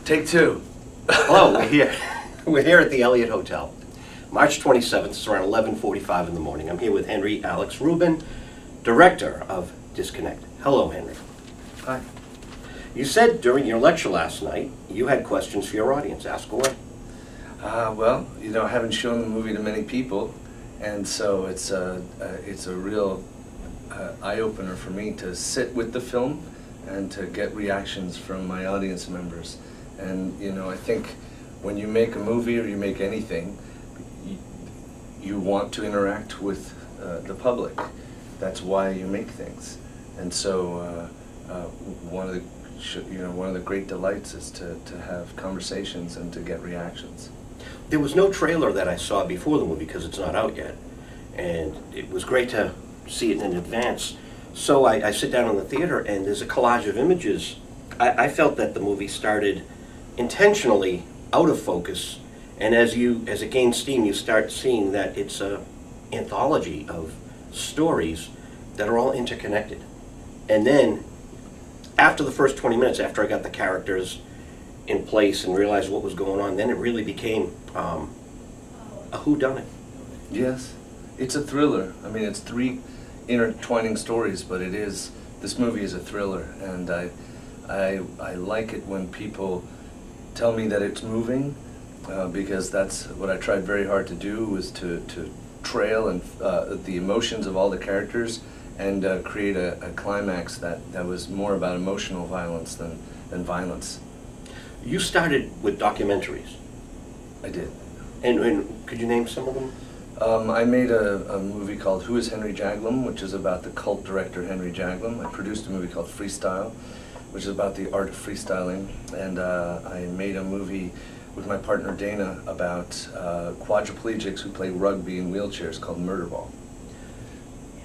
Take two. Hello, we're here. We're here at the Elliot Hotel. March 27th, it's around 11:45 in the morning. I'm here with Henry Alex Rubin, director of Disconnect. Hello, Henry. Hi. You said during your lecture last night you had questions for your audience. Ask away. Well, you know, I haven't shown the movie to many people, and so it's a real eye-opener for me to sit with the film and to get reactions from my audience members. And you know, I think when you make a movie or you make anything, you want to interact with the public. That's why you make things. And so one of the great delights is to have conversations and to get reactions. There was no trailer that I saw before the movie because it's not out yet, and it was great to see it in advance. So I sit down in the theater and there's a collage of images. I felt that the movie started intentionally out of focus, and as it gains steam, you start seeing that it's an anthology of stories that are all interconnected. And then after the first 20 minutes, after I got the characters in place and realized what was going on, then it really became a whodunit. Yes, it's a thriller. I mean, it's three intertwining stories, but this movie is a thriller, and I like it when people tell me that it's moving, because that's what I tried very hard to do, was to trail and the emotions of all the characters and create a climax that was more about emotional violence than violence. You started with documentaries. I did. And could you name some of them? I made a movie called Who is Henry Jaglom, which is about the cult director Henry Jaglom. I produced a movie called Freestyle, which is about the art of freestyling. And I made a movie with my partner Dana about quadriplegics who play rugby in wheelchairs called Murderball.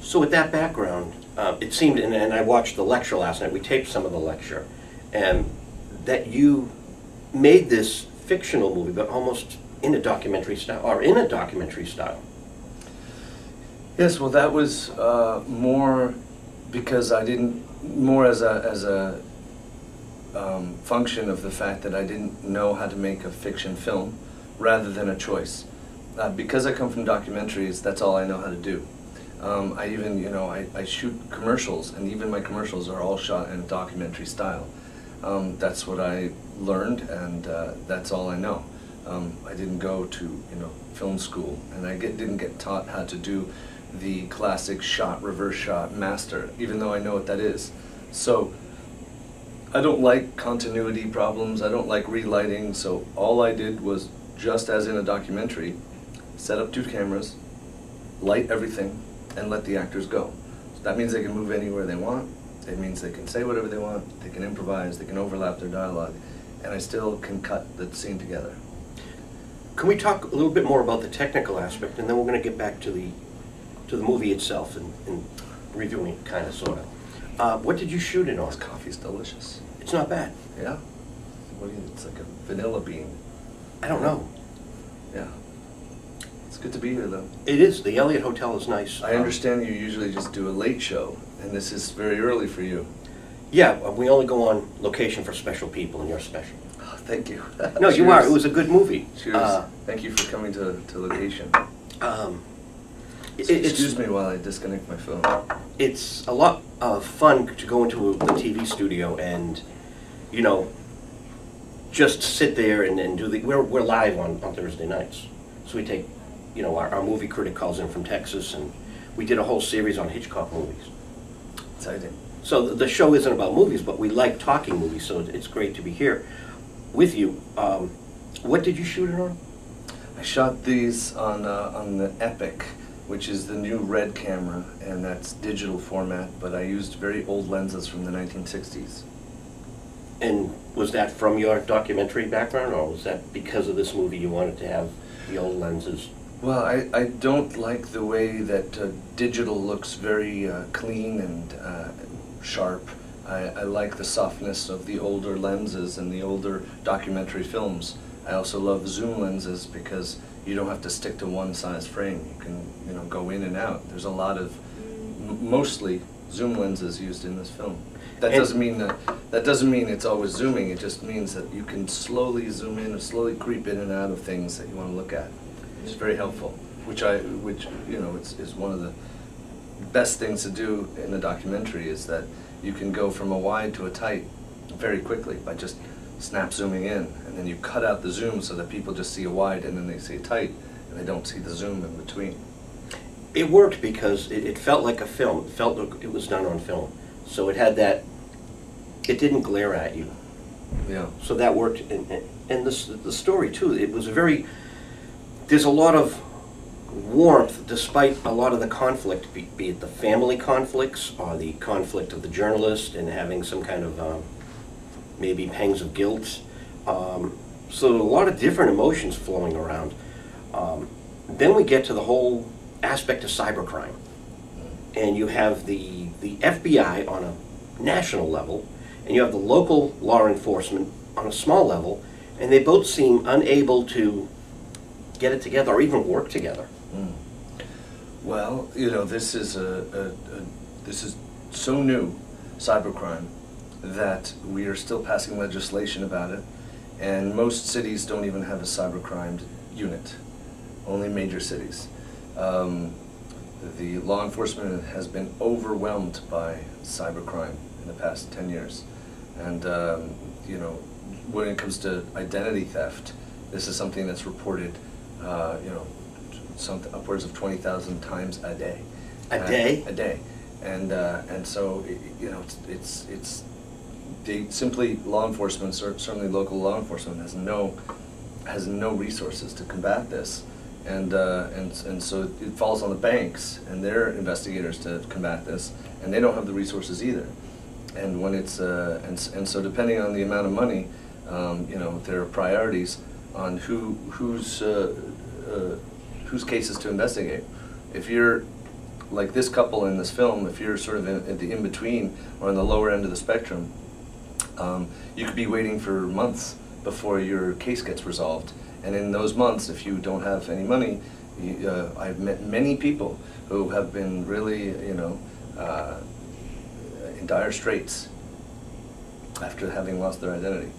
So with that background, it seemed, and I watched the lecture last night, we taped some of the lecture, and that you made this fictional movie, but almost in a documentary style, Yes, well, that was more because more as a function of the fact that I didn't know how to make a fiction film rather than a choice. Because I come from documentaries, that's all I know how to do. I even, I shoot commercials, and even my commercials are all shot in a documentary style. That's what I learned, and that's all I know. I didn't go to, film school, and I didn't get taught how to do the classic shot, reverse shot, master, even though I know what that is. So I don't like continuity problems, I don't like relighting, so all I did was, just as in a documentary, set up 2 cameras, light everything, and let the actors go. So that means they can move anywhere they want, it means they can say whatever they want, they can improvise, they can overlap their dialogue, and I still can cut the scene together. Can we talk a little bit more about the technical aspect, and then we're going to get back to the movie itself and reviewing it, kind of, sort of. What did you shoot it on? This coffee's delicious. It's not bad. Yeah? It's like a vanilla bean. I don't know. Yeah. It's good to be here, though. It is. The Elliot Hotel is nice. I understand you usually just do a late show, and this is very early for you. Yeah, we only go on location for special people, and you're special. Oh, thank you. No, you are. It was a good movie. Cheers. Thank you for coming to location. Excuse Excuse me while I disconnect my phone. It's a lot of fun to go into the TV studio and, just sit there and do we're live on Thursday nights. So we take, our movie critic calls in from Texas, and we did a whole series on Hitchcock movies. Exciting. So the show isn't about movies, but we like talking movies, so it's great to be here with you. What did you shoot it on? I shot these on the Epic, which is the new red camera, and that's digital format, but I used very old lenses from the 1960s. And was that from your documentary background, or was that because of this movie you wanted to have the old lenses? Well, I don't like the way that digital looks very clean and sharp. I like the softness of the older lenses and the older documentary films. I also love zoom lenses because you don't have to stick to one size frame. You can, go in and out. There's a lot of mostly zoom lenses used in this film. That And- doesn't mean it's always zooming. It just means that you can slowly zoom in or slowly creep in and out of things that you want to look at. It's very helpful, which you know, is one of the best things to do in a documentary, is that you can go from a wide to a tight very quickly by just snap zooming in, and then you cut out the zoom so that people just see a wide and then they see a tight, and they don't see the zoom in between. It worked because it felt like a film. It felt like it was done on film. So it had that, it didn't glare at you. Yeah. So that worked. And the story, too, it was a very, there's a lot of warmth despite a lot of the conflict, be it the family conflicts or the conflict of the journalist and having some kind of maybe pangs of guilt. So a lot of different emotions flowing around. Then we get to the whole aspect of cybercrime. And you have the FBI on a national level, and you have the local law enforcement on a small level, and they both seem unable to get it together or even work together. Well, you know, this is this is so new, cybercrime, that we are still passing legislation about it, and most cities don't even have a cybercrime unit, only major cities. The law enforcement has been overwhelmed by cybercrime in the past 10 years. And, you know, when it comes to identity theft, this is something that's reported, you know, something upwards of 20,000 times a day. A day? A day. And so, you know, they simply, law enforcement, certainly local law enforcement, has no resources to combat this. And so it falls on the banks and their investigators to combat this, and they don't have the resources either. And when it's and so depending on the amount of money, you know, there are priorities on whose cases to investigate. If you're like this couple in this film, if you're sort of at the in-between or on the lower end of the spectrum, you could be waiting for months before your case gets resolved. And in those months, if you don't have any money, I've met many people who have been really, you know, in dire straits after having lost their identity.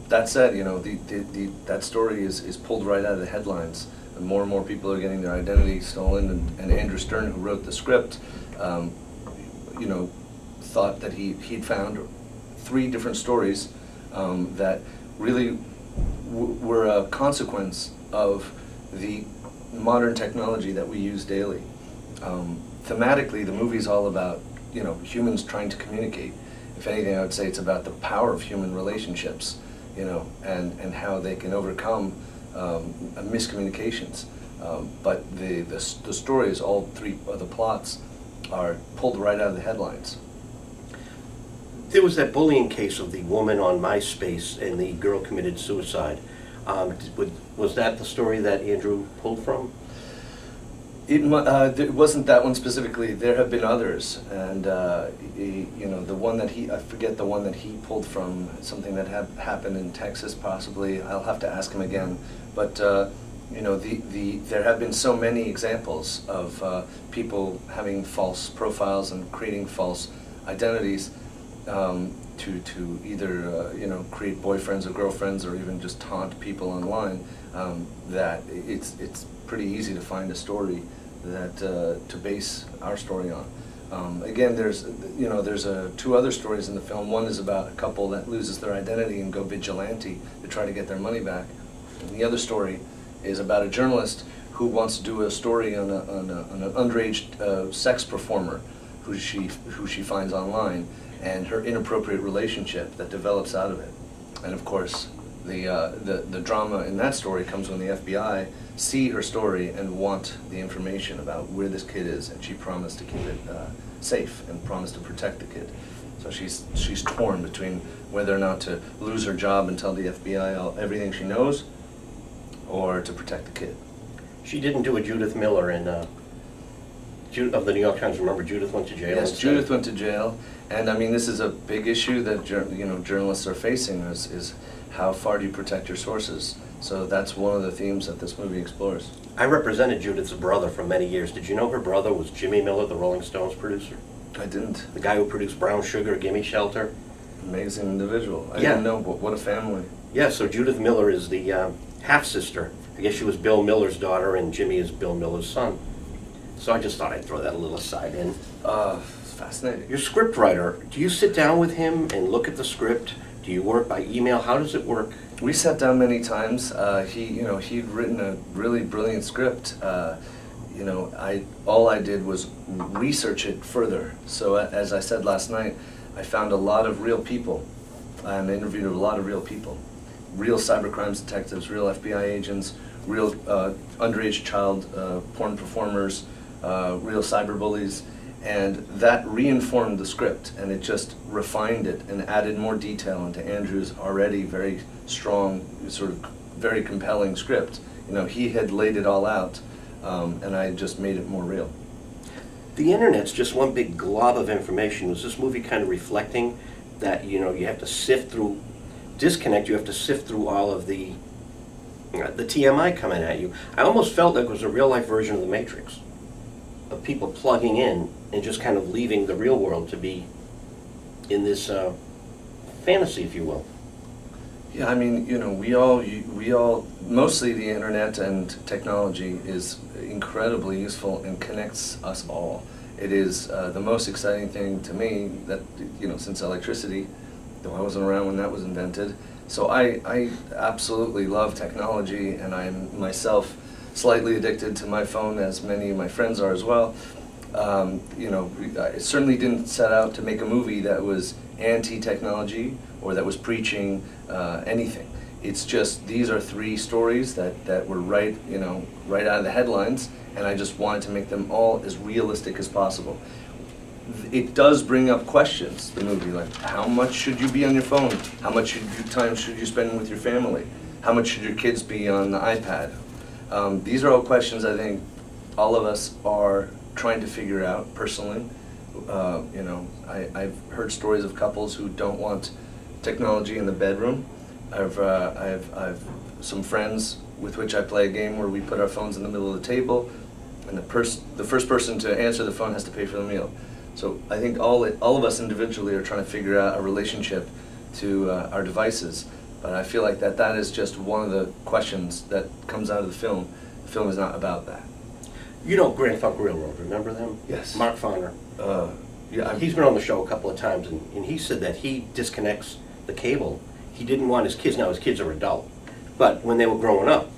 That said, you know, that story is pulled right out of the headlines. And more people are getting their identity stolen. And Andrew Stern, who wrote the script, you know, thought that he'd found 3 different stories that really were a consequence of the modern technology that we use daily. Thematically, the movie's all about, you know, humans trying to communicate. If anything, I would say it's about the power of human relationships, you know, and how they can overcome miscommunications. But the stories, all 3 of the plots, are pulled right out of the headlines. There was that bullying case of the woman on MySpace and the girl committed suicide. Was that the story that Andrew pulled from? It wasn't that one specifically. There have been others, and you know, the one that I forget the one that he pulled from, something that happened in Texas possibly. I'll have to ask him again. But you know, there have been so many examples of people having false profiles and creating false identities. To either you know, create boyfriends or girlfriends or even just taunt people online, that it's pretty easy to find a story that to base our story on. Again, there's 2 other stories in the film. One is about a couple that loses their identity and go vigilante to try to get their money back. And the other story is about a journalist who wants to do a story on an underage sex performer who she finds online, and her inappropriate relationship that develops out of it. And of course, the drama in that story comes when the FBI see her story and want the information about where this kid is, and she promised to keep it safe and promised to protect the kid. So she's torn between whether or not to lose her job and tell the FBI everything she knows, or to protect the kid. She didn't do a Judith Miller in of the New York Times. Remember, Judith went to jail. Yes, instead. Judith went to jail, and I mean, this is a big issue that journalists are facing. Is how far do you protect your sources? So that's one of the themes that this movie explores. I represented Judith's brother for many years. Did you know her brother was Jimmy Miller, the Rolling Stones producer? I didn't. The guy who produced Brown Sugar, Gimme Shelter. Amazing individual. I Yeah. didn't know, but what a family. Yeah, so Judith Miller is the half-sister. I guess she was Bill Miller's daughter, and Jimmy is Bill Miller's son. So I just thought I'd throw that little aside in. Fascinating. Your script writer, do you sit down with him and look at the script? Do you work by email? How does it work? We sat down many times. He'd written a really brilliant script. All I did was research it further. So as I said last night, I found a lot of real people and interviewed a lot of real people. Real cybercrimes detectives, real FBI agents, real underage child porn performers, real cyberbullies. And that reinformed the script, and it just refined it and added more detail into Andrew's already very strong, sort of very compelling script. He had laid it all out, and I just made it more real. The internet's just one big glob of information. Was this movie kind of reflecting that, you have to sift through, you have to sift through all of the TMI coming at you? I almost felt like it was a real-life version of The Matrix, of people plugging in and just kind of leaving the real world to be in this fantasy, if you will. Yeah, I mean, we all, mostly the internet and technology is incredibly useful and connects us all. It is the most exciting thing to me that, since electricity, though I wasn't around when that was invented. So I absolutely love technology, and I'm myself slightly addicted to my phone, as many of my friends are as well. I certainly didn't set out to make a movie that was anti-technology or that was preaching anything. It's just, these are three stories that were right out of the headlines, and I just wanted to make them all as realistic as possible. It does bring up questions, the movie, like how much should you be on your phone? How much time should you spend with your family? How much should your kids be on the iPad? These are all questions I think all of us are trying to figure out personally. I've heard stories of couples who don't want technology in the bedroom. I've some friends with which I play a game where we put our phones in the middle of the table, and the first person to answer the phone has to pay for the meal. So I think all of us individually are trying to figure out a relationship to our devices. But I feel like that is just one of the questions that comes out of the film. The film is not about that. Grand Funk Railroad, remember them? Yes. Mark Farner. Yeah, He's been on the show a couple of times, and he said that he disconnects the cable. He didn't want his kids, now his kids are adult, but when they were growing up,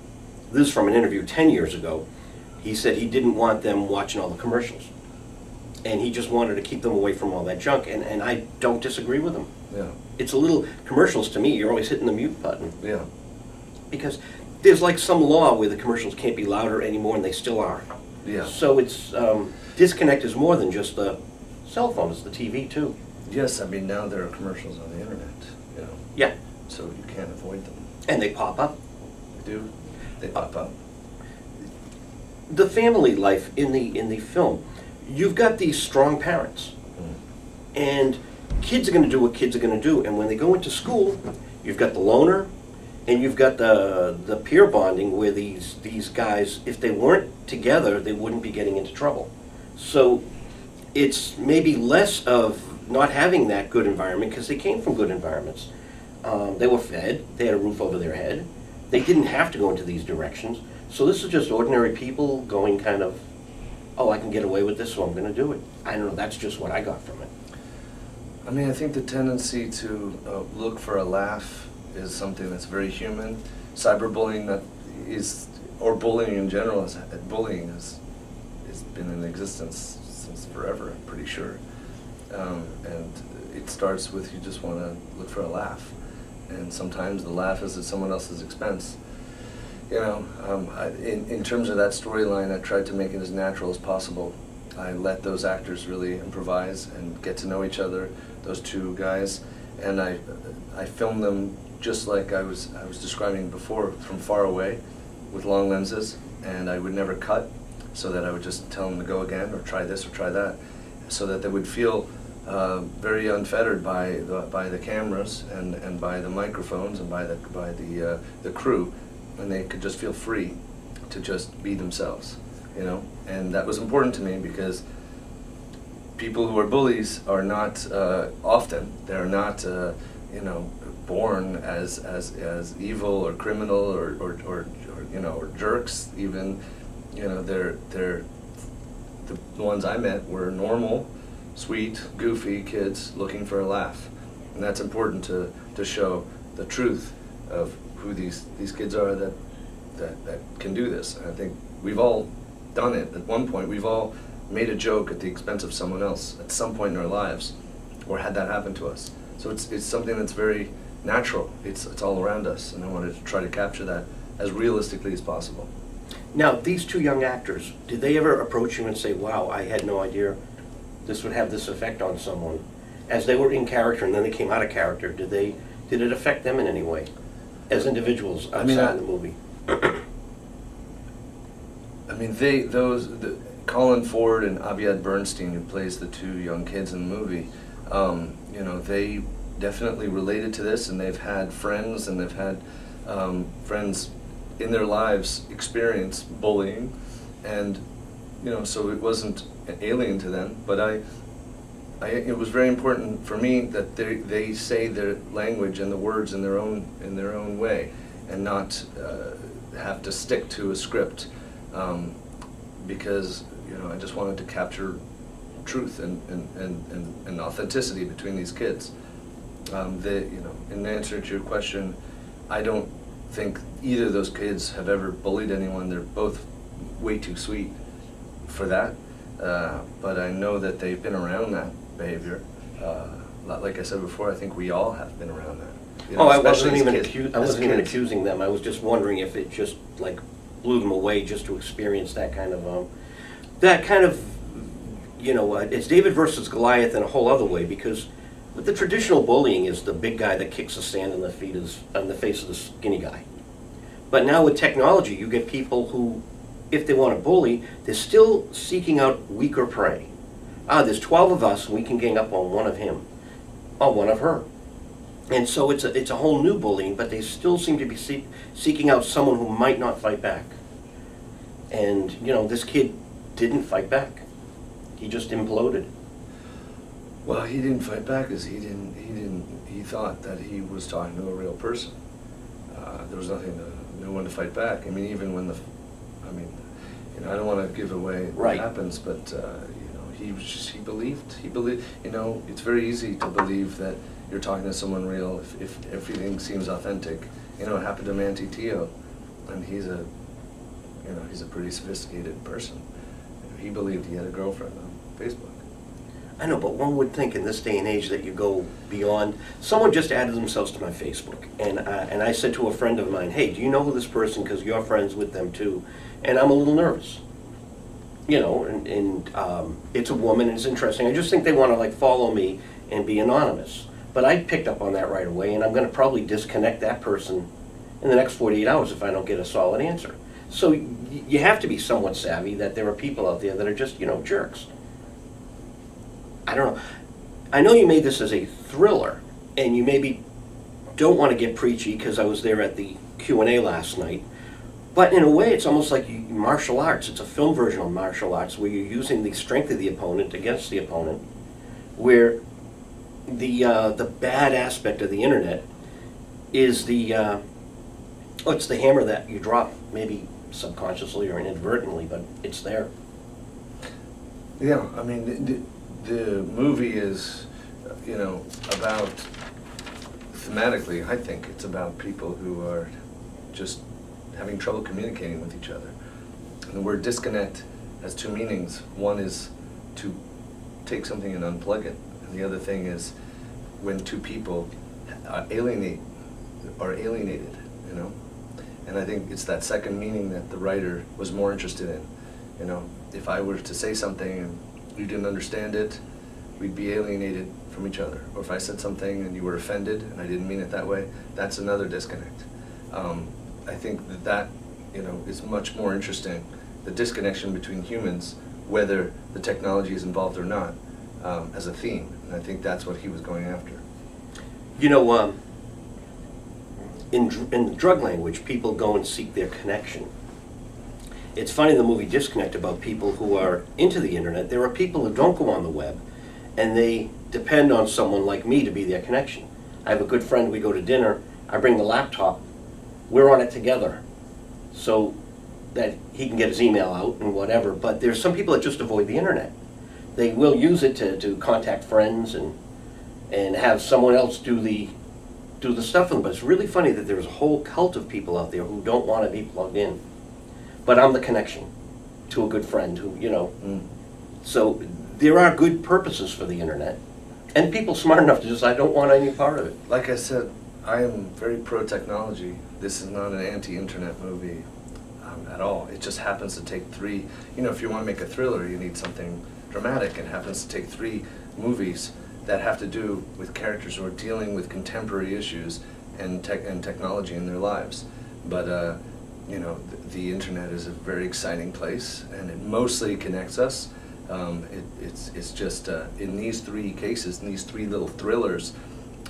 this is from an interview 10 years ago, he said he didn't want them watching all the commercials. And he just wanted to keep them away from all that junk, and I don't disagree with him. Yeah. It's a little, commercials to me, you're always hitting the mute button. Yeah. Because there's like some law where the commercials can't be louder anymore, and they still are. Yeah. So it's, disconnect is more than just the cell phone, it's the TV too. Yes, I mean, now there are commercials on the internet, Yeah. so you can't avoid them. And they pop up. They pop up. The family life in the film, you've got these strong parents, and kids are going to do what kids are going to do, and when they go into school, you've got the loner, and you've got the peer bonding where these guys, if they weren't together, they wouldn't be getting into trouble. So it's maybe less of not having that good environment because they came from good environments. They were fed, they had a roof over their head, they didn't have to go into these directions. So this is just ordinary people going kind of, oh, I can get away with this, so I'm going to do it. I don't know, that's just what I got from it. I mean, I think the tendency to look for a laugh is something that's very human. Cyberbullying or bullying in general, bullying has been in existence since forever, I'm pretty sure. And it starts with you just want to look for a laugh. And sometimes the laugh is at someone else's expense. In terms of that storyline, I tried to make it as natural as possible. I let those actors really improvise and get to know each other, those two guys, and I filmed them just like I was describing before, from far away, with long lenses, and I would never cut, so that I would just tell them to go again, or try this, or try that, so that they would feel very unfettered by the cameras and by the microphones and by the crew, and they could just feel free to just be themselves, And that was important to me because people who are bullies are not often, they're not, born as evil or criminal or or jerks even. They're the ones I met were normal, sweet, goofy kids looking for a laugh. And that's important to show the truth of who these kids are that can do this. And I think we've all done it at one point. We've all made a joke at the expense of someone else at some point in our lives, or had that happen to us. So it's something that's very natural. It's all around us, and I wanted to try to capture that as realistically as possible. Now, these two young actors, did they ever approach you and say, wow, I had no idea this would have this effect on someone? As they were in character and then they came out of character, did it affect them in any way as individuals outside the movie? Colin Ford and Aviad Bernstein, who plays the two young kids in the movie, they definitely related to this, and they've had friends, and they've had friends in their lives experience bullying, and so it wasn't alien to them. But it was very important for me that they say their language and the words in their own way, and not have to stick to a script, because I just wanted to capture truth and authenticity between these kids. In answer to your question, I don't think either of those kids have ever bullied anyone. They're both way too sweet for that. But I know that they've been around that behavior. Like I said before, I think we all have been around that. I wasn't even accusing them. I was just wondering if it just blew them away just to experience that kind of it's David versus Goliath in a whole other way, because with the traditional bullying is the big guy that kicks the sand on the face of the skinny guy. But now with technology, you get people who, if they want to bully, they're still seeking out weaker prey. There's 12 of us, and we can gang up on one of him, or one of her. And so it's a whole new bullying, but they still seem to be seeking out someone who might not fight back. And, this kid didn't fight back. He just imploded. Well, he didn't fight back because he thought that he was talking to a real person. There was no one to fight back. I mean, even when I don't want to give away what happens, but he believed. It's very easy to believe that you're talking to someone real if everything seems authentic. It happened to Manti Teo, and he's a pretty sophisticated person. He believed he had a girlfriend on Facebook. I know, but one would think in this day and age that you go beyond. Someone just added themselves to my Facebook, and I said to a friend of mine, hey, do you know who this person, because you're friends with them too? And I'm a little nervous. And it's a woman, and it's interesting. I just think they want to follow me and be anonymous. But I picked up on that right away, and I'm going to probably disconnect that person in the next 48 hours if I don't get a solid answer. So you have to be somewhat savvy that there are people out there that are just, jerks. I don't know. I know you made this as a thriller, and you maybe don't want to get preachy because I was there at the Q&A last night. But in a way, it's almost like martial arts. It's a film version of martial arts where you're using the strength of the opponent against the opponent, where the bad aspect of the internet is it's the hammer that you drop, maybe subconsciously or inadvertently, but it's there. Yeah, I mean, the movie is, about, thematically, I think it's about people who are just having trouble communicating with each other. And the word disconnect has two meanings. One is to take something and unplug it. And the other thing is when two people are alienated, And I think it's that second meaning that the writer was more interested in. If I were to say something and you didn't understand it, we'd be alienated from each other. Or if I said something and you were offended and I didn't mean it that way, that's another disconnect. I think that is much more interesting, the disconnection between humans, whether the technology is involved or not, as a theme. And I think that's what he was going after. In drug language, people go and seek their connection. It's funny, the movie Disconnect, about people who are into the internet. There are people who don't go on the web, and they depend on someone like me to be their connection. I have a good friend, we go to dinner, I bring the laptop, we're on it together, so that he can get his email out and whatever, but there's some people that just avoid the internet. They will use it to contact friends and have someone else do the stuff for them, but it's really funny that there's a whole cult of people out there who don't want to be plugged in. But I'm the connection to a good friend who, you know. So there are good purposes for the internet, and people smart enough to just, I don't want any part of it. Like I said, I am very pro-technology. This is not an anti-internet movie at all. It just happens to take three, you know, if you want to make a thriller, you need something dramatic. It happens to take three movies that have to do with characters who are dealing with contemporary issues and technology in their lives. But you know, the internet is a very exciting place, and it mostly connects us. It's just in these three cases, in these three little thrillers,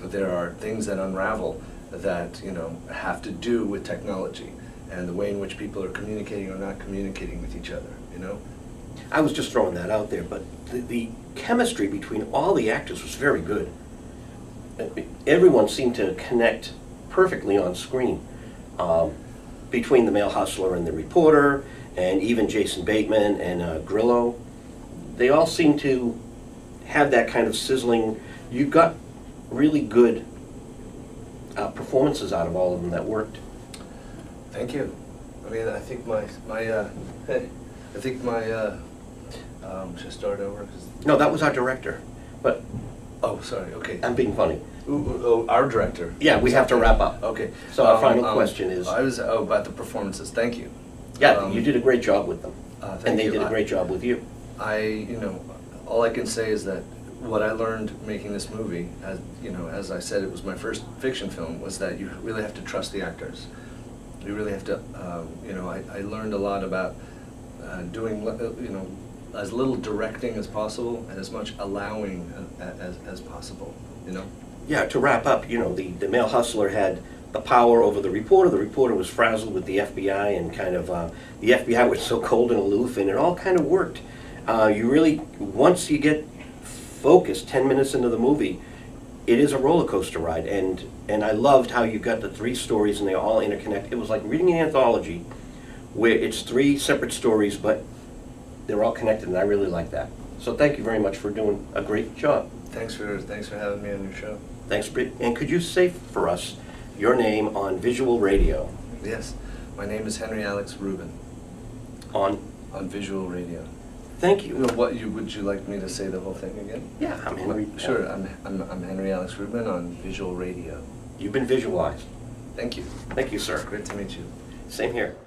there are things that unravel that, you know, have to do with technology and the way in which people are communicating or not communicating with each other, you know? I was just throwing that out there, but the chemistry between all the actors was very good. Everyone seemed to connect perfectly on screen. Between the male hustler and the reporter, and even Jason Bateman and Grillo, they all seem to have that kind of sizzling. You got really good performances out of all of them that worked. Thank you. I mean, I think should I start over? No, that was our director. But oh, sorry. Okay. I'm being funny. Oh, our director. Yeah, we have to wrap up. Okay. So our final question is. About the performances. Thank you. Yeah, you did a great job with them, and they you. did a great job with you. You know, all I can say is that what I learned making this movie, as you know, as I said, it was my first fiction film, was that you really have to trust the actors. You really have to. You know, I learned a lot about doing, you know, as little directing as possible and as much allowing as possible. You know. Yeah, to wrap up, you know, the male hustler had the power over the reporter. The reporter was frazzled with the FBI, and kind of the FBI was so cold and aloof, and it all kind of worked. You really, once you get focused 10 minutes into the movie, it is a roller coaster ride, and I loved how you got the three stories and they all interconnect. It was like reading an anthology where it's three separate stories, but they're all connected, and I really like that. So thank you very much for doing a great job. Thanks for having me on your show. Thanks, Britt. And could you say for us your name on visual radio? Yes, my name is Henry Alex Rubin. On visual radio. Thank you. Would you like me to say the whole thing again? Yeah, I'm Henry. Sure, I'm Henry Alex Rubin on visual radio. You've been visualized. Thank you. Thank you, sir. Great to meet you. Same here.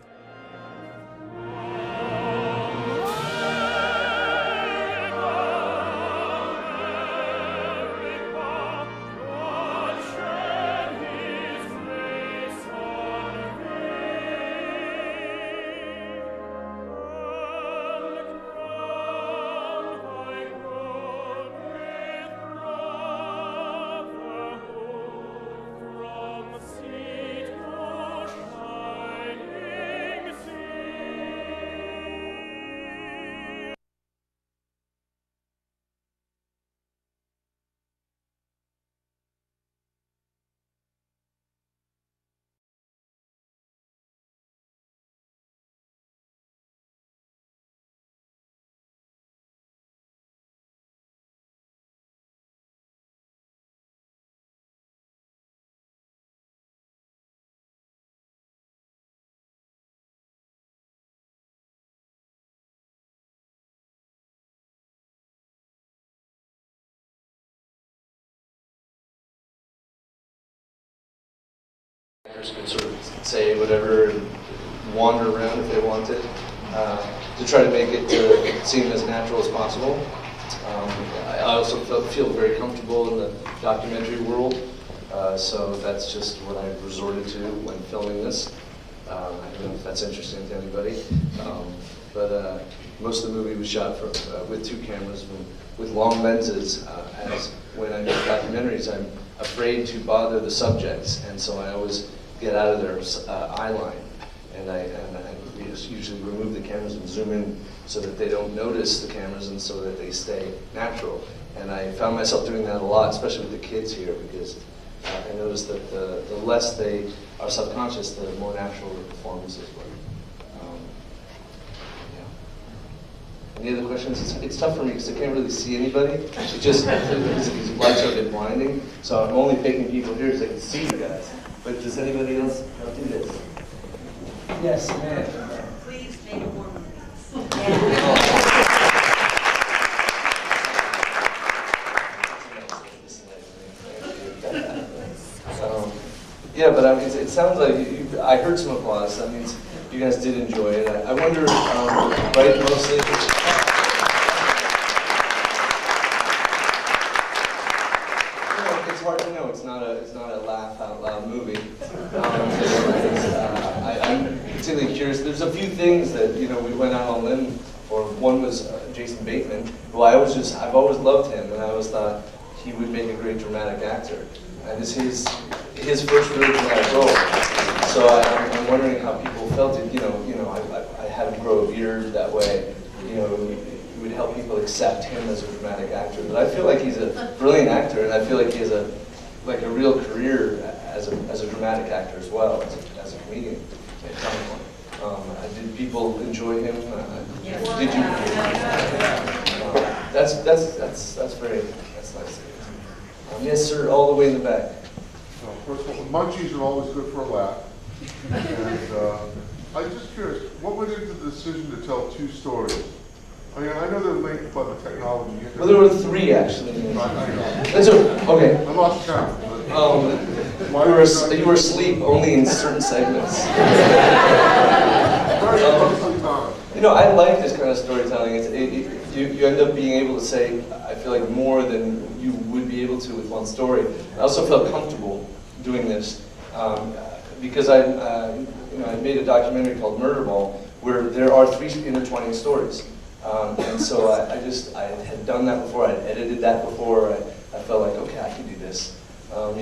Actors could sort of say whatever and wander around if they wanted, to try to make it seem as natural as possible. I also feel very comfortable in the documentary world, so that's just what I resorted to when filming this. I don't know if that's interesting to anybody, but most of the movie was shot with two cameras with long lenses, as when I make documentaries I'm afraid to bother the subjects, and so I always get out of their eye line, and I usually remove the cameras and zoom in so that they don't notice the cameras and so that they stay natural. And I found myself doing that a lot, especially with the kids here, because I noticed that the less they are subconscious, the more natural the performances were. Any other questions? It's tough for me because I can't really see anybody. It just, because these lights are a bit blinding, so I'm only picking people here because I can see you guys. But does anybody else do this? Yes, ma'am. Please make a warm Yeah, but I mean, it sounds like I heard some applause. That means you guys did enjoy it. I wonder, right, mostly. It's hard to know. It's not a laugh out loud movie. I'm particularly curious. There's a few things that we went out on a limb for. One was Jason Bateman, who I've always loved him, and I always thought he would make a great dramatic actor. And it's his first really dramatic role. So I'm wondering how people felt it. I had him grow a beard that way. It would help people accept him as a dramatic actor. But I feel like he's a brilliant actor, and I feel like he has a real career as a dramatic actor as well, as a comedian. Did people enjoy him? Did you? That's nice. Yes, sir, all the way in the back. First of all, munchies are always good for a laugh. And I'm just curious, what went into the decision to tell two stories? I mean, I know they're linked by the technology. Well, there were three, actually. I know. That's okay. I lost count. You were asleep only in certain segments. I like this kind of storytelling. You end up being able to say, I feel like, more than you would be able to with one story. I also felt comfortable doing this because I made a documentary called Murder Ball, where there are three intertwining stories. And so I had done that before. I had edited that before. I felt like, okay, I can do this. I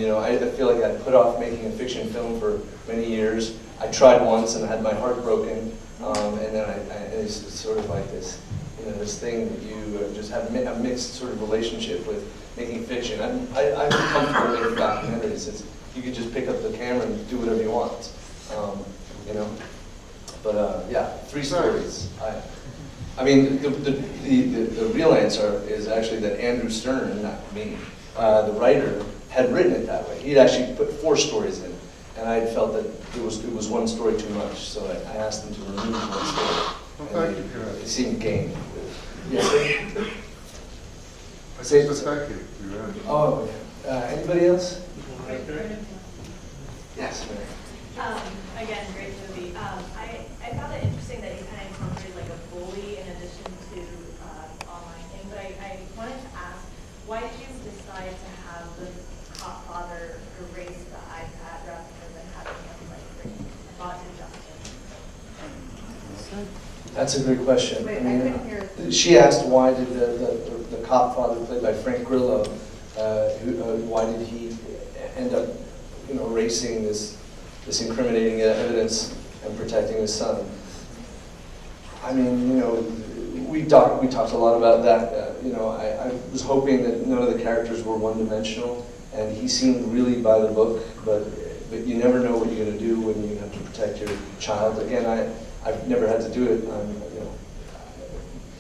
feel like I put off making a fiction film for many years. I tried once and I had my heart broken, and then it's sort of like this, this thing that you just have a mixed sort of relationship with making fiction. I'm comfortable making documentaries. You can just pick up the camera and do whatever you want, But yeah, three stories. I mean, the real answer is actually that Andrew Stern, not me, the writer, had written it that way. He'd actually put 4 stories in, and I felt that it was one story too much, so I asked them to remove one story. Well, thank you. It seemed game. Yes, Thank you. Oh, anybody else? Yes, Mary. Again, great movie. I found it interesting that you kind of incorporated like a bully in addition to online thing, but I wanted to ask, why did you decide to have the cop father erase the iPad rather than having him like brought to justice? That's a great question. Wait, I couldn't hear it. She asked why did the cop father, played by Frank Grillo, why did he end up erasing this incriminating evidence and protecting his son. I mean, we talked a lot about that. I was hoping that none of the characters were one-dimensional, and he seemed really by the book, but you never know what you're going to do when you have to protect your child. Again, I've never had to do it,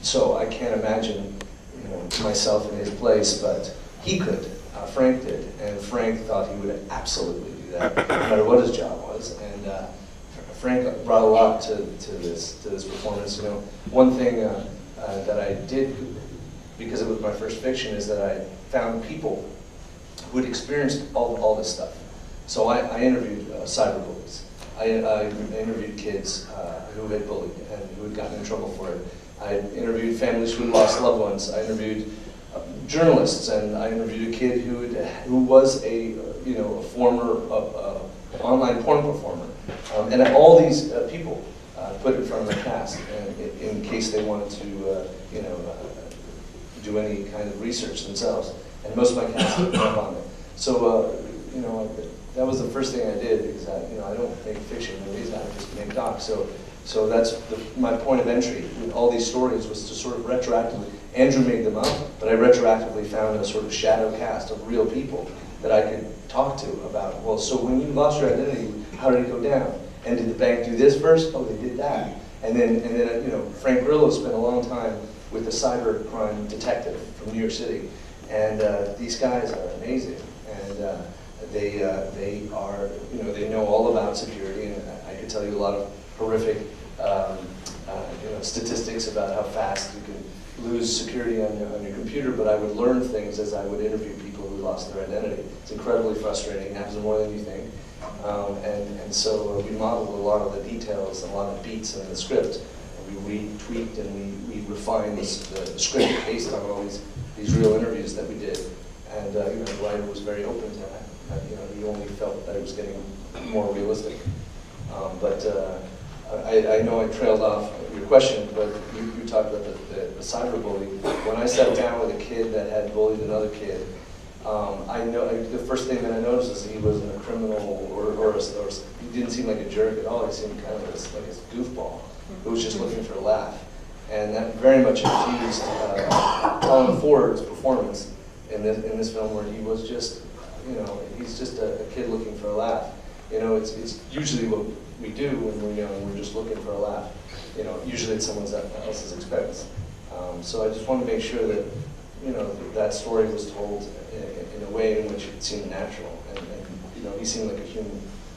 so I can't imagine myself in his place, but he could. Frank did, and Frank thought he would absolutely do that, no matter what his job was. And Frank brought a lot to this performance. One thing that I did, because it was my first fiction, is that I found people who had experienced all this stuff. So I interviewed cyberbullies. I interviewed kids who had bullied and who had gotten in trouble for it. I interviewed families who had lost loved ones. I interviewed journalists, and I interviewed a kid who was a former online porn performer, and all these people put in front of the cast, in case they wanted to do any kind of research themselves. And most of my cast took up on it. So that was the first thing I did, because I don't make fiction movies, I just make docs. So So that's my point of entry with all these stories, was to sort of retroactively, Andrew made them up, but I retroactively found a sort of shadow cast of real people that I could talk to about, well, so when you lost your identity, how did it go down? And did the bank do this first? Oh, they did that. And then you know, Frank Grillo spent a long time with a cybercrime detective from New York City. And these guys are amazing. And they are, you know, they know all about security, and I could tell you a lot of horrific you know, statistics about how fast you can lose security on your computer, but I would learn things as I would interview people who lost their identity. It's incredibly frustrating. It happens more than you think. And so we modeled a lot of the details, a lot of beats in the script. We tweaked and we refined the script based on all these real interviews that we did. And you know, the writer was very open to that. You know, he only felt that it was getting more realistic. I know I trailed off your question, but you talked about the cyberbully. When I sat down with a kid that had bullied another kid, I know the first thing that I noticed is he wasn't a criminal or he didn't seem like a jerk at all. He seemed kind of like a goofball who was just looking for a laugh. And that very much infused Colin Ford's performance in this film, where he was just, you know, he's just a kid looking for a laugh. You know, it's usually what we do when we're young. We're just looking for a laugh. You know, usually at someone else's expense. So I just want to make sure that, you know, that story was told in a way in which it seemed natural, and you know, he seemed like a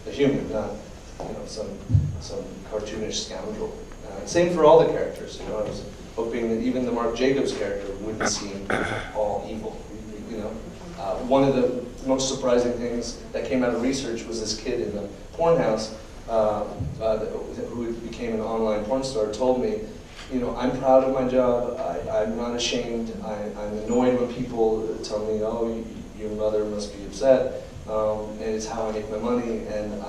human, not, you know, some cartoonish scoundrel. Same for all the characters. You know, I was hoping that even the Mark Jacobs character wouldn't seem all evil. You know, one of the most surprising things that came out of research was this kid in the porn house who became an online porn star told me, you know, I'm proud of my job. I'm not ashamed. I'm annoyed when people tell me, oh, your mother must be upset, and it's how I make my money. And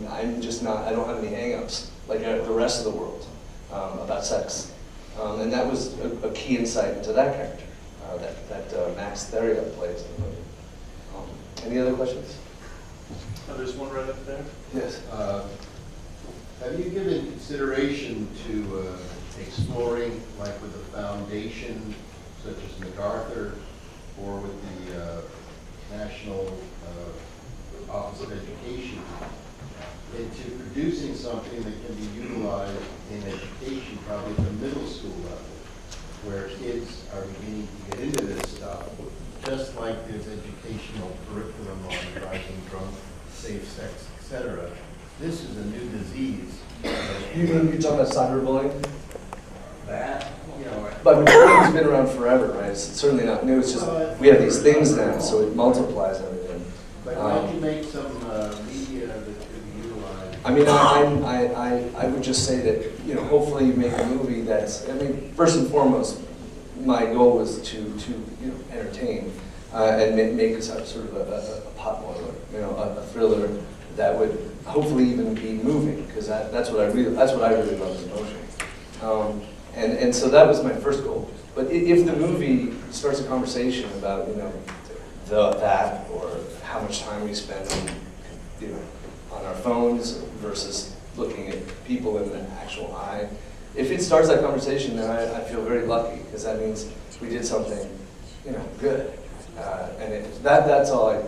I'm just not. I don't have any hang-ups like the rest of the world about sex. And that was a key insight into that character that Max Theria plays in the movie. Any other questions? There's one right up there. Yes. Have you given consideration to exploring, like with the foundation, such as MacArthur, or with the National Office of Education, into producing something that can be utilized in education, probably at the middle school level, where kids are beginning to get into this stuff, just like there's educational curriculum on driving drunk, safe sex, etc. This is a new disease. You talking about cyberbullying? That, you know, But it's been around forever, right? It's certainly not new. It's just we have these things now, so it multiplies everything. but why don't you make some media that could be utilized? I mean, I would just say that, you know, hopefully you make a movie that's, I mean, first and foremost, my goal was to you know, entertain and make it sort of a potboiler, you know, a thriller that would hopefully even be moving, because that's what I really love, is emotion. And so that was my first goal. But if the movie starts a conversation about, you know, that or how much time we spend you know, on our phones versus looking at people in the actual eye, if it starts that conversation, then I feel very lucky, because that means we did something, you know, good. And that's all I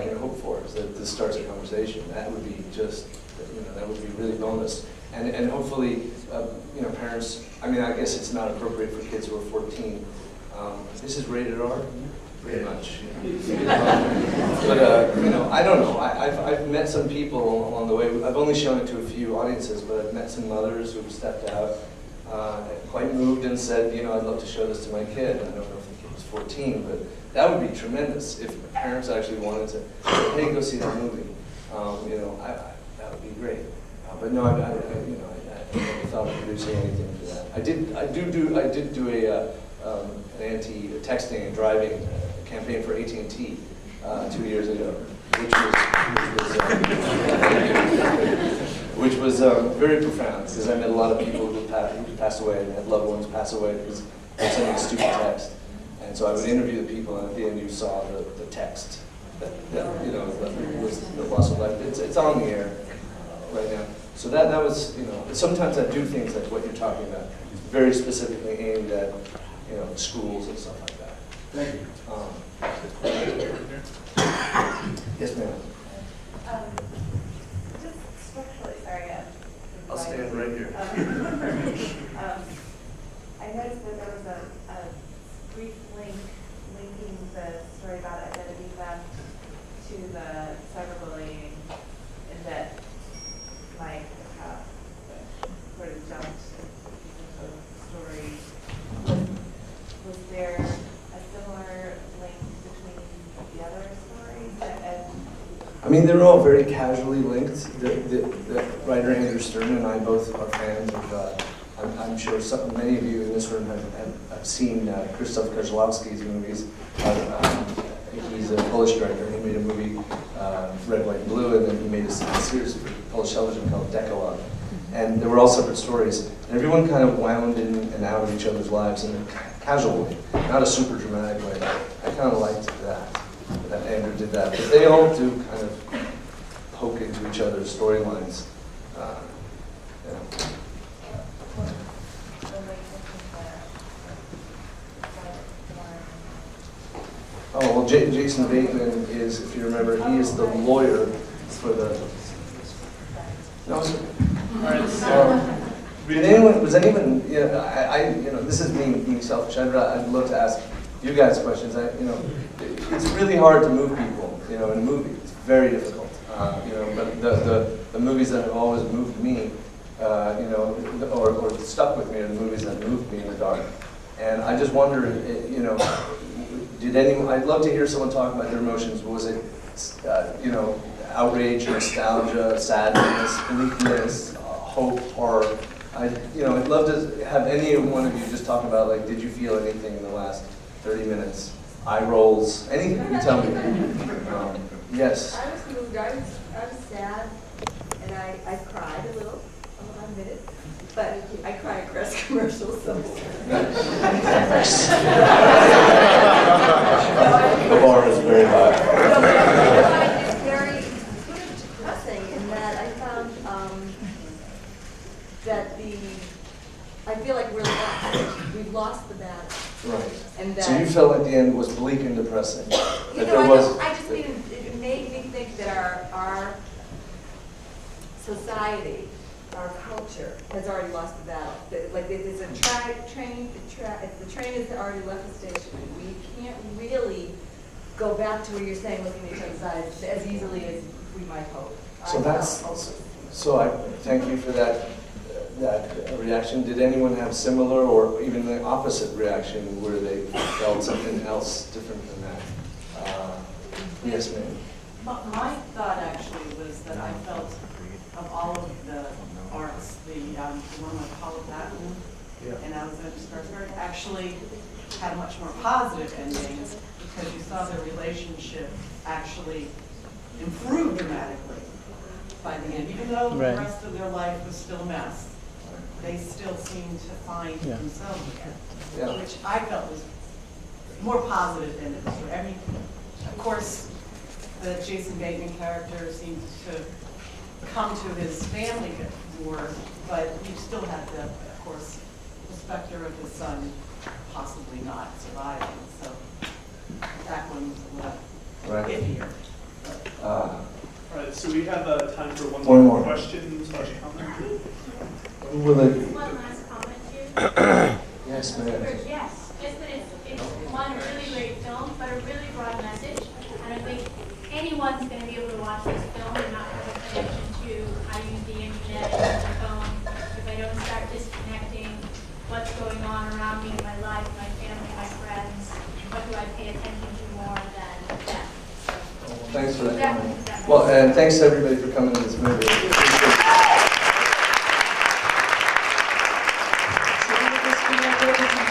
can hope for, is that this starts a conversation. That would be just, you know, that would be really bonus. And hopefully, you know, parents, I mean, I guess it's not appropriate for kids who are 14. This is rated R, pretty much. You know. You know, I don't know. I've met some people along the way. I've only shown it to a few audiences, but I've met some mothers who've stepped out, quite moved, and said, you know, I'd love to show this to my kid. I don't know if the kid was 14, but that would be tremendous if parents actually wanted to say, hey, go see that movie. You know, that would be great. But no, I never thought of producing anything for that. I did do an anti-texting and driving campaign for AT&T 2 years ago, which was very profound, because I met a lot of people who passed away and had loved ones pass away because of sending a stupid text. And so I would interview the people, and at the end you saw the text that you know, was the loss of life. It's on the air right now. So that was, sometimes I do things like what you're talking about, very specifically aimed at, schools and stuff like that. Thank you. Yes, ma'am. Just structurally, sorry, I'll stand right here. I noticed that there was a brief linking the story about identity theft to the cyberbullying, and that Mike sort of jumped into the story. Was there a similar link between the other stories? I mean, they're all very casually linked. The writer Andrew Stern and I both are fans of, I'm sure many of you in this room have seen Krzysztof Kozłowski's movies. He's a Polish director, and he made a movie, Red, White, and Blue, and then he made a series for Polish television called Decalogue. And they were all separate stories, and everyone kind of wound in and out of each other's lives in a casual way, not a super dramatic way. I kind of liked that Andrew did that, but they all do kind of poke into each other's storylines. Oh, well, Jason Bateman is, if you remember, he is the lawyer for the... No, sir. All right, Was anyone, this is being selfish. I'd love to ask you guys questions. It's really hard to move people, in a movie. It's very difficult. But the movies that have always moved me, or stuck with me are the movies that moved me in the dark. And I just wonder, did anyone, I'd love to hear someone talk about their emotions. Was it, outrage, nostalgia, sadness, bleakness, hope, horror? I'd love to have any one of you just talk about, like, did you feel anything in the last 30 minutes? Eye rolls, anything, you tell me. Yes? I was moved, I was sad, and I cried a little, I'll admit it, but I cry at Crest commercials, so. The bar is very high. It's very sort of depressing in that I found that I feel like we've lost the battle. Right. And that, So you felt like the end was bleak and depressing? I just mean, it made me think that our society, our culture has already lost the battle. Like there's a train, the train has already left the station. We can't really go back to where you're saying looking at each other's eyes as easily as we might hope. So I thank you for that reaction. Did anyone have similar or even the opposite reaction where they felt something else different than that? Yes, ma'am. My thought actually was that I felt of all of the arts, the one with Paula Patton and Alexander Skarsgård actually had a much more positive ending because you saw their relationship actually improve dramatically by the end. Even though the rest of their life was still a mess, they still seemed to find themselves again, which I felt was more positive than the story. I mean, of course, the Jason Bateman character seemed to come to his family more, but you still had the, of course, the specter of his son possibly not surviving. So that one was a little iffier. all right, so we have time for one more question / comment. Will it? One last comment here. Yes, ma'am. Yes, just that it's one really great film, but a really broad message. And I think anyone's going to be able to watch this film and not have a connection to how you use the internet and the phone. If I don't start disconnecting what's going on around me in my life, my family, my friends, what do I pay attention to more than them? Thanks for that comment. Well, and thanks to everybody for coming to this movie.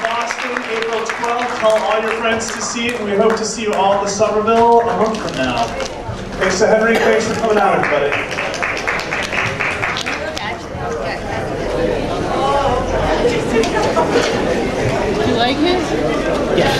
Boston, April 12th. Tell all your friends to see it, and we hope to see you all at the Somerville a month from now. Thanks to Henry. Thanks for coming out, everybody. Do you like it? Yeah.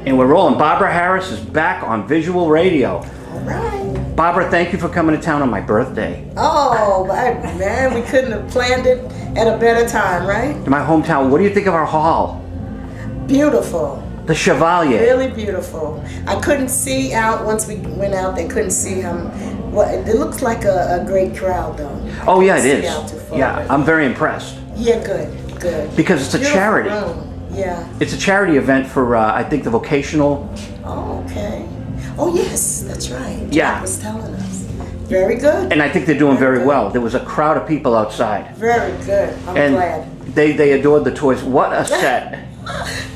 And we're rolling. Barbara Harris is back on visual radio. All right. Barbara, thank you for coming to town on my birthday. Oh, man, we couldn't have planned it at a better time, right? In my hometown, what do you think of our hall? Beautiful. The Chevalier. Really beautiful. I couldn't see out once we went out. They couldn't see him. Well, it looks like a great crowd, though. Oh yeah, it is. Yeah, I'm very impressed. Yeah, good. Because it's a Beautiful charity. room. Yeah. It's a charity event for I think the vocational. Oh, okay. Oh yes, that's right. Yeah. Jack was telling us. Very good. And I think they're doing very well. There was a crowd of people outside. Very good. I'm And glad. they adored the toys. What a set.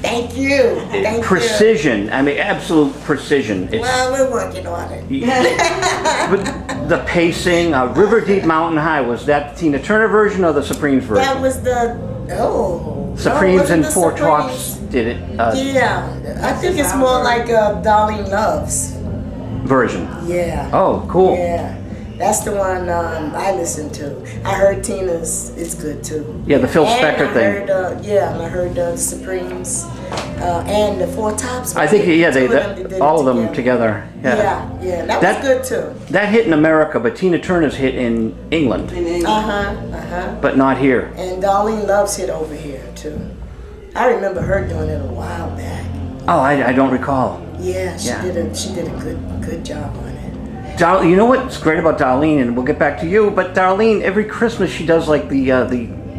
Thank you. Thank Precision. I mean, absolute precision. you. It's, Well, we're working on it. but the pacing, River Deep Mountain High, was that the Tina Turner version or the Supremes version? That was the Supremes wasn't and the Four Supremes. Tops did it. Yeah, I think it's more like Darlene Love's. Version. Yeah. Oh, cool. Yeah, that's the one I listened to. I heard Tina's. It's good too. Yeah, the Phil And Spector I thing. Heard, and I heard the Supremes and the Four Tops. I think Two of them, they did all it of them together. Yeah. Yeah, that was good too. That hit in America, but Tina Turner's hit in England, but not here. And Darlene Love's hit over here too. I remember her doing it a while back. Oh, I don't recall. Yeah, she did a good job on it. You know what's great about Darlene, and we'll get back to you, but Darlene, every Christmas she does like the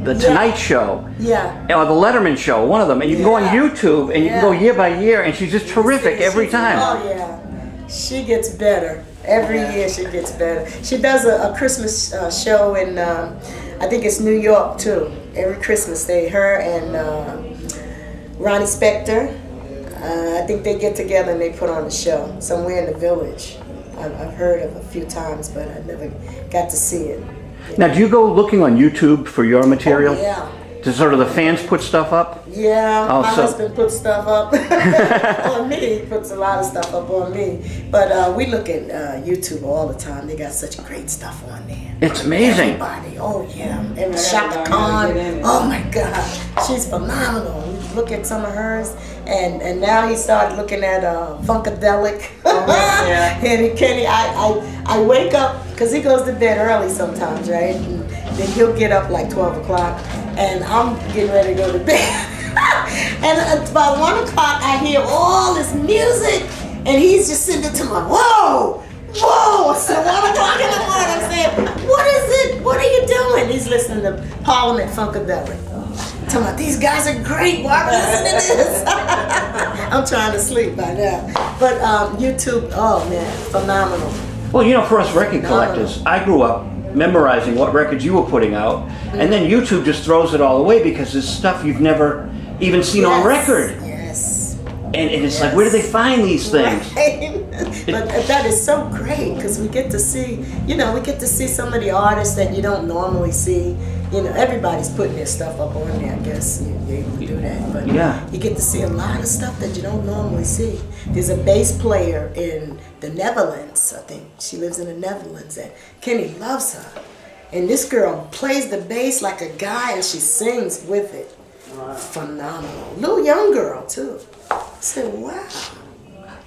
Tonight Show. Yeah. Or the Letterman Show, one of them. And you can go on YouTube and you can go year by year, and she's just terrific every time. Oh, yeah. She gets better. Every year she gets better. She does a Christmas show in, I think it's New York too. Every Christmas Day, her and Ronnie Spector. I think they get together and they put on a show somewhere in the village. I've heard of a few times, but I never got to see it. Now, do you go looking on YouTube for your material? Oh, yeah. Does sort of the fans put stuff up? Yeah, Oh, my so- husband puts stuff up on me. He puts a lot of stuff up on me. But we look at YouTube all the time. They got such great stuff on there. It's amazing. Everybody, oh yeah. And Shaka Khan, oh my God, she's phenomenal. We look at some of hers, and now he started looking at Funkadelic. And Kenny, I wake up, because he goes to bed early sometimes, right? And then he'll get up like 12 o'clock, and I'm getting ready to go to bed. And at about 1 o'clock, I hear all this music, and he's just sitting there to my, whoa! So 1 o'clock in the morning, I'm saying, what is it? What are you doing? He's listening to Parliament Funkadelic. Talking about, these guys are great, why listen to this? I'm trying to sleep by now. But YouTube, oh man, phenomenal. Well, you know, for us record collectors, I grew up memorizing what records you were putting out, and then YouTube just throws it all away because there's stuff you've never even seen on record. Yes. And it's like, where do they find these things? Right. But that is so great because we get to see, we get to see some of the artists that you don't normally see. Everybody's putting their stuff up on there, I guess you're able to do that. But you get to see a lot of stuff that you don't normally see. There's a bass player in the Netherlands, I think. She lives in the Netherlands, and Kenny loves her. And this girl plays the bass like a guy, and she sings with it. Wow. Phenomenal. Little young girl, too. I said, wow.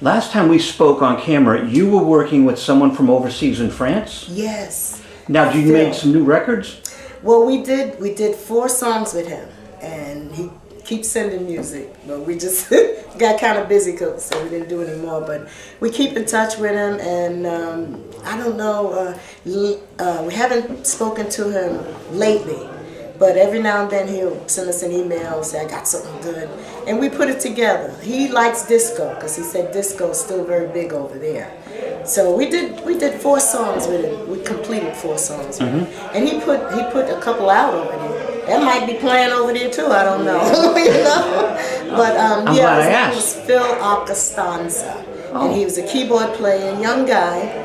Last time we spoke on camera, you were working with someone from overseas in France? Yes. Now, do you make some new records? Well, we did 4 songs with him, and he keeps sending music, but we just got kind of busy, so we didn't do any more. But we keep in touch with him, and I don't know, we haven't spoken to him lately, but every now and then he'll send us an email, say, I got something good, and we put it together. He likes disco, because he said disco is still very big over there. So we did 4 songs with him. We completed 4 songs with him. And he put a couple out over there. That might be playing over there too, I don't know. But his name was Phil Alcastanza. And he was a keyboard player, young guy,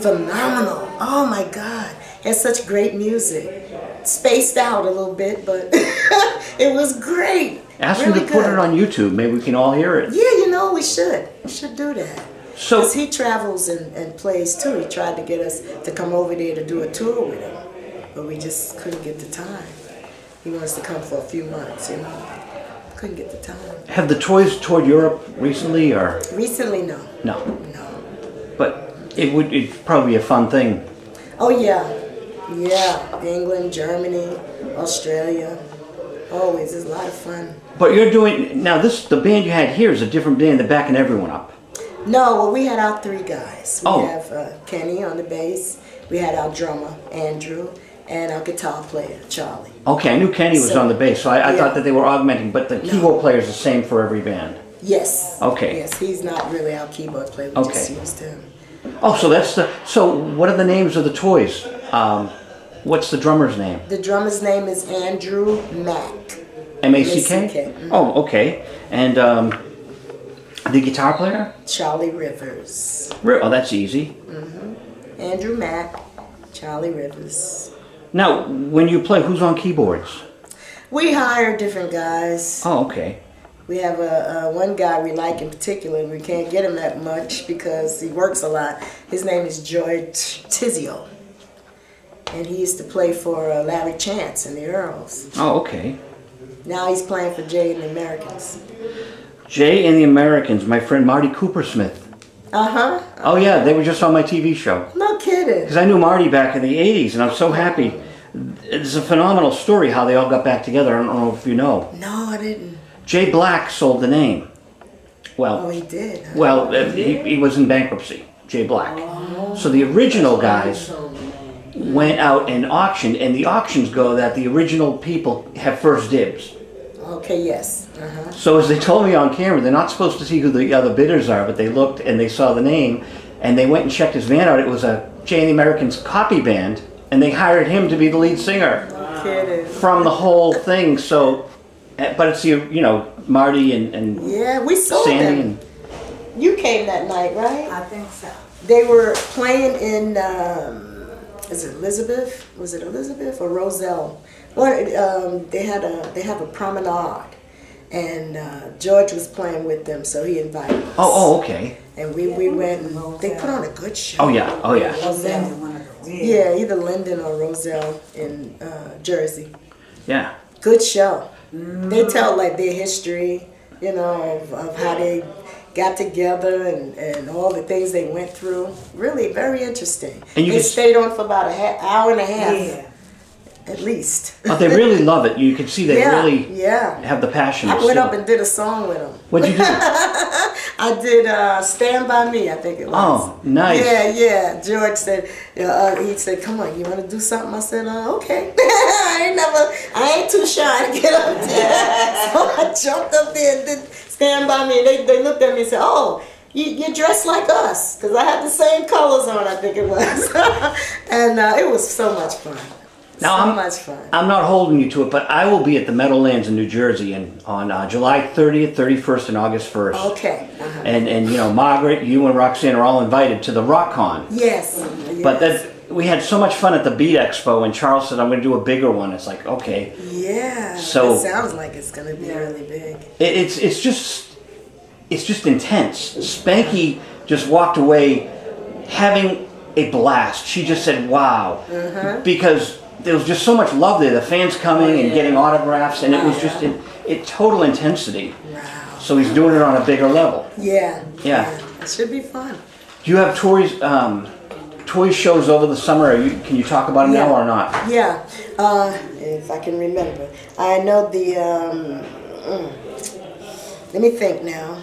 phenomenal. Oh my God, he has such great music. Spaced out a little bit, but it was great. Ask really him to put it on YouTube. Maybe we can all hear it. Yeah, we should. We should do that. So, because he travels and plays too. He tried to get us to come over there to do a tour with him, but we just couldn't get the time. He wants to come for a few months, couldn't get the time. Have the Toys toured Europe recently, or? Recently, no. No. No. But it'd probably be a fun thing. Oh, yeah. Yeah. England, Germany, Australia. Always. It's a lot of fun. But you're doing, now the band you had here is a different band than backing everyone up. No, well, we had our 3 guys. We Oh. have Kenny on the bass. We had our drummer, Andrew, and our guitar player, Charlie. Okay, I knew Kenny was So, on the bass, so I yeah. thought that they were augmenting, but the keyboard player is the same for every band. Yes. Okay. Yes, he's not really our keyboard player. We just Okay. used him. Oh, so what are the names of the Toys? What's the drummer's name? The drummer's name is Andrew Mack. M-A-C-K? Mhm. Oh, okay. And the guitar player? Charlie Rivers. Oh, that's easy. Andrew Mack, Charlie Rivers. Now, when you play, who's on keyboards? We hire different guys. Oh, okay. We have one guy we like in particular, and we can't get him that much because he works a lot. His name is George Tizio. And he used to play for Larry Chance and the Earls. Oh, okay. Now he's playing for Jay and the Americans. Jay and the Americans, my friend Marty Coopersmith. Uh-huh. Oh, yeah, they were just on my TV show. No kidding. Because I knew Marty back in the 80s, and I'm so happy. It's a phenomenal story how they all got back together. I don't know if you know. No, I didn't. Jay Black sold the name. Well, Oh, he did. Huh? well, he was in bankruptcy, Jay Black. So the original guys went out and auctioned, and the auctions go that the original people have first dibs. Okay, yes. Uh-huh. So as they told me on camera, they're not supposed to see who the other bidders are, but they looked and they saw the name, and they went and checked his van out. It was a Jay and the Americans copy band, and they hired him to be the lead singer No kidding. from the whole thing. So, but it's Marty and Yeah, we saw Sandy them. You came that night, right? I think so. They were playing in, is it Elizabeth? Was it Elizabeth or Roselle? They have a promenade, and George was playing with them, so he invited us. Oh, okay. And we went, and they put on a good show. Oh yeah, oh yeah. Roselle. Yeah, either Linden or Roselle in Jersey. Yeah. Good show. They tell like their history, of how they got together and all the things they went through. Really very interesting. And you They could- stayed on for about an hour and a half. Yeah. At least. But they really love it. You can see they really yeah. have the passion. I went still. up and did a song with them. What'd you do? I did Stand By Me, I think it was. Oh, nice. Yeah. George said, he said, come on, you want to do something? I said, okay. I ain't too shy to get up there. So I jumped up there and did Stand By Me. They looked at me and said, oh, you dressed like us. Because I had the same colors on, I think it was. And it was so much fun. Now, much fun. I'm not holding you to it, but I will be at the Meadowlands in New Jersey on July 30th, 31st, and August 1st. Okay. Uh-huh. And Margaret, you and Roxanne are all invited to the RockCon. Yes. But we had so much fun at the Beat Expo, and Charles said, I'm going to do a bigger one. It's like, okay. Yeah. So it sounds like it's going to be really big. It's just intense. Spanky just walked away having a blast. She just said, wow. Because there was just so much love there. The fans coming and getting autographs, and it was just in total intensity. Wow. So he's doing it on a bigger level. Yeah. Yeah. It should be fun. Do you have toy shows over the summer? Can you talk about them now or not? Yeah. If I can remember. I know let me think now.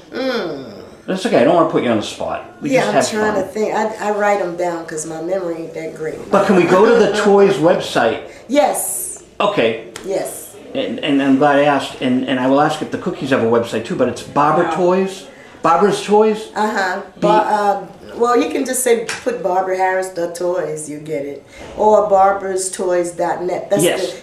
That's okay. I don't want to put you on the spot. We I'm just trying have to fun. think. I write them down because my memory ain't that great. But can we go to the Toys website? Yes. Okay. Yes. And I'm glad I asked. And I will ask if the cookies have a website too, but it's Barbara Toys? Barbara's Toys? Well, you can just say, put Barbara Harris the Toys, you get it. Or barbarastoys.net.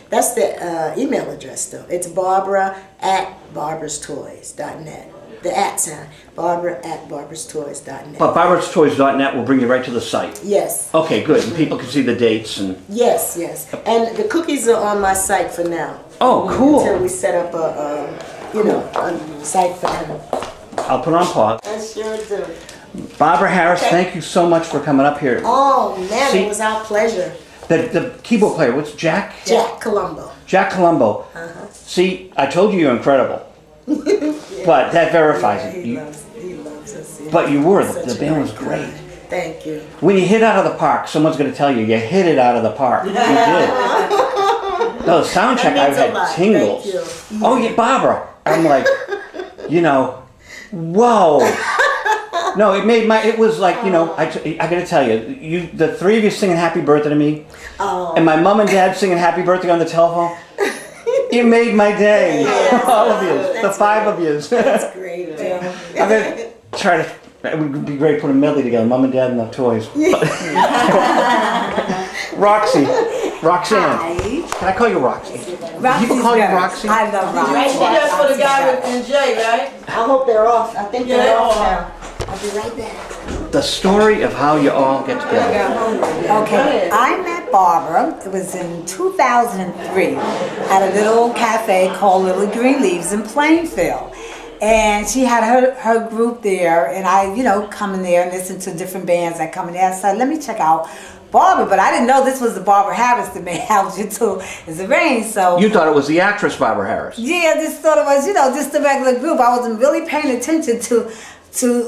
That's the email address though. It's barbara@barbarastoys.net. The @ sign. barbara@barbarastoys.net. But barbarastoys.net will bring you right to the site. Yes. Okay, good. And people can see the dates and. Yes. And the cookies are on my site for now. Oh, cool. Until we set up a site for them. I'll put on pause. I sure do. Barbara Harris, thank you so much for coming up here. Oh man, it was our pleasure. The keyboard player, what's Jack? Jack Colombo. Jack Colombo. See, I told you you're incredible. But that verifies it. He loves us. Yeah. But you were. Such The a band was guy. great. Thank you. When you hit out of the park, someone's going to tell you hit it out of the park. You did. No, the sound check, That I've means a had lot. tingles. Thank you. Oh, yeah, Barbara. I'm like, whoa. No, it was like, I got to tell you, the three of you singing happy birthday to me, and my mom and dad singing happy birthday on the telephone, it made my day. All of you, the five of you. That's great. I'm going to try to, it would be great to put a medley together, mom and dad and the toys. Roxanne. Hi. Can I call you Roxy? Roxy's People call you good. Roxy? I love Roxy. Right, she just for the guy with NJ, right? I hope they're off. I think Yeah, they're they off are. now. I'll be right back. The story of how you all get together. Okay, I met Barbara, it was in 2003, at a little cafe called Little Green Leaves in Plainfield. And she had her group there, and I, come in there and listen to different bands that come in there. So let me check out Barbara, but I didn't know this was the Barbara Harris that made How Gentle Is the Rain. So You thought it was the actress Barbara Harris. yeah, just thought it was, just the regular group. I wasn't really paying attention to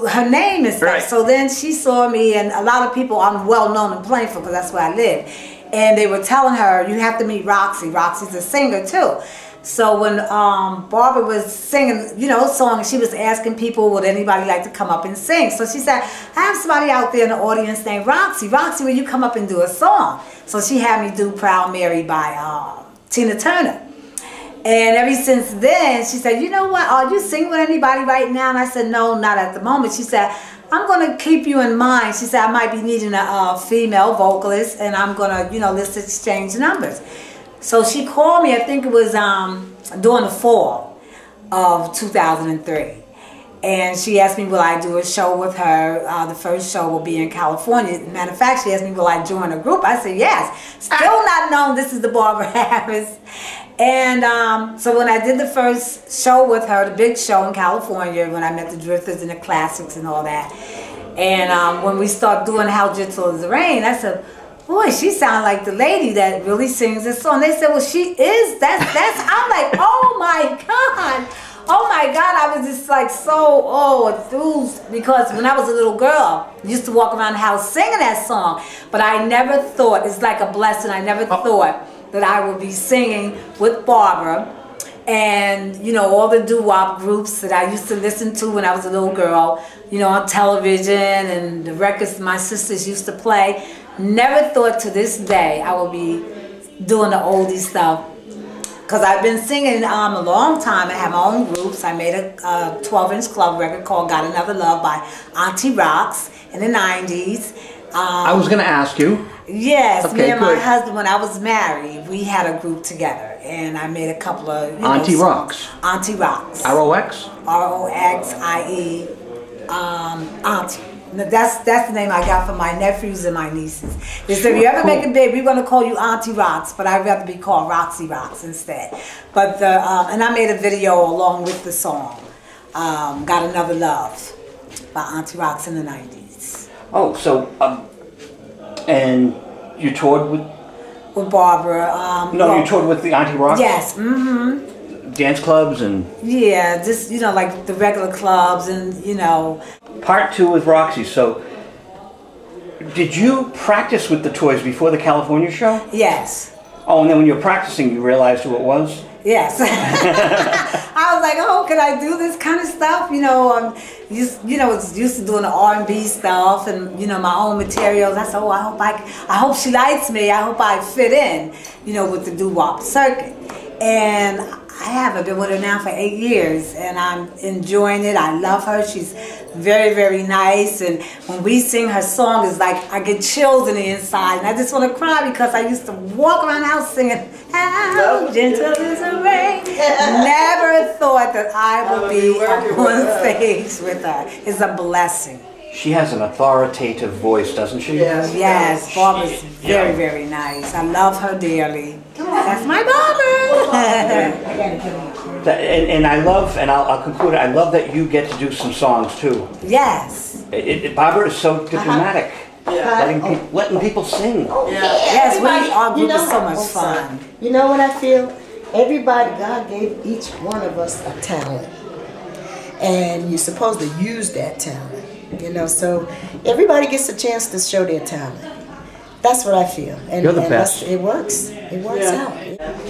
her name and stuff. Right. So then she saw me, and a lot of people, I'm well known in Plainfield because that's where I live. And they were telling her, you have to meet Roxy. Roxy's a singer too. So when Barbara was singing, a song, she was asking people, would anybody like to come up and sing? So she said, I have somebody out there in the audience named Roxy. Roxy, will you come up and do a song? So she had me do Proud Mary by Tina Turner. And ever since then, she said, you know what, are you singing with anybody right now? And I said, no, not at the moment. She said, I'm going to keep you in mind. She said, I might be needing a female vocalist, and I'm going to, let's exchange numbers. So she called me, I think it was during the fall of 2003. And she asked me, will I do a show with her? The first show will be in California. Matter of fact, she asked me, will I join a group? I said, yes. Still not known this is the Barbara Harris. And so when I did the first show with her, the big show in California, when I met the Drifters and the Classics and all that, and when we started doing How Gentle Is the Rain, I said, boy, she sounds like the lady that really sings this song. They said, well, she is. That's. I'm like, oh my God. Oh my God, I was just like so enthused because when I was a little girl, I used to walk around the house singing that song. But I never thought, it's like a blessing, I never thought that I would be singing with Barbara and, all the doo-wop groups that I used to listen to when I was a little girl, on television and the records my sisters used to play. Never thought to this day I would be doing the oldie stuff. Because I've been singing a long time. I have my own groups. I made a 12-inch club record called Got Another Love by Auntie Rocks in the 90s. I was going to ask you. Yes, Okay, me and my good. husband, when I was married, we had a group together. And I made a couple of, Auntie songs. Rocks. Auntie Rocks. R-O-X? R-O-X-I-E. Auntie. That's the name I got for my nephews and my nieces. They said, if you ever make a baby, we're going to call you Auntie Rocks, but I'd rather be called Roxy Rocks instead. But and I made a video along with the song, Got Another Love by Auntie Rocks in the 90s. Oh, so, and you toured with? With Barbara. You toured with the Auntie Rocks? Yes, mm-hmm. Dance clubs and? Yeah, just, like the regular clubs and, Part 2 with Roxy. So, did you practice with the toys before the California show? Yes. Oh, and then when you were practicing, you realized who it was? Yes. I was like, oh, can I do this kind of stuff? Was used to doing the R&B stuff and, my own materials. I said, oh, I hope she likes me. I hope I fit in, with the doo-wop circuit. And I haven't been with her now for 8 years, and I'm enjoying it. I love her. She's very, very nice. And when we sing her song, it's like I get chills in the inside, and I just want to cry because I used to walk around the house singing, How Gentle Is the Rain. Never thought that I would be on stage with her. It's a blessing. She has an authoritative voice, doesn't she? Yes, Barbara's very, very nice. I love her dearly. That's my Barbara. And I love, and I'll conclude it, I love that you get to do some songs too. Yes. Barbara is so diplomatic, letting people sing. Yes, our group is so much fun. You know what I feel? Everybody, God gave each one of us a talent. and you're supposed to use that talent, you know. So everybody gets a chance to show their talent. That's what I feel. And, You're the best. It works. It works out.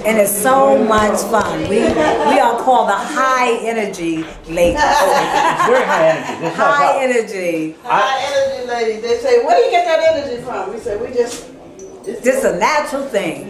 And it's so much fun. We are called the high energy ladies. It's very high energy. There's no High doubt. energy. High energy ladies. They say, where do you get that energy from? We say, we just. Just a natural thing.